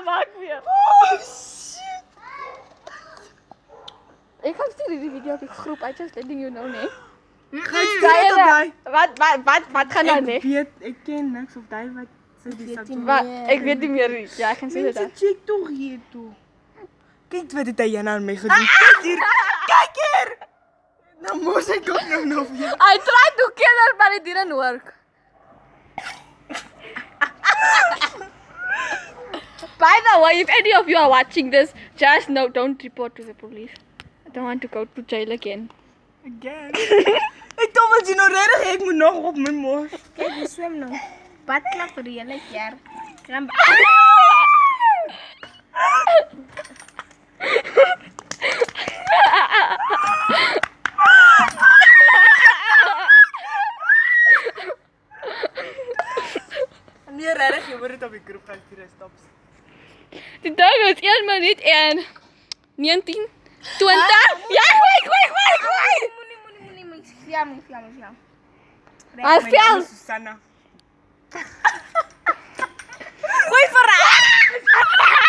maak weer. Oh shit. Ek gaan stuur die video op die groep. I just letting you know, nee. Gaan stuur dit op daai. Wat gaan dan, nee? Ek ken niks op daai wat sê die sap. Ek weet nie meer nie. Ja, ek gaan sê dit Mense dan. check toch hier toe. Kyk wat het hy Jana aan my gedoen. Kyk hier. Kyk hier. Nou mos ek ook nou weer. I tried to kill her, but it didn't work. By the way, if any of you are watching this, just know, don't report to the police. I don't want to go to jail again. Again. Ek dink wat jy nou regtig ek moet nog op my mos. Kyk, die swem nou. Badklap vir die hele keer. Gaan Nee, regtig, jy moet dit op die groep gaan stuur, stop. Die dag is 1 minuut en 19, 20. Ja, gooi. Moenie. Fiam. Al veel. Susanna. Gooi vir haar.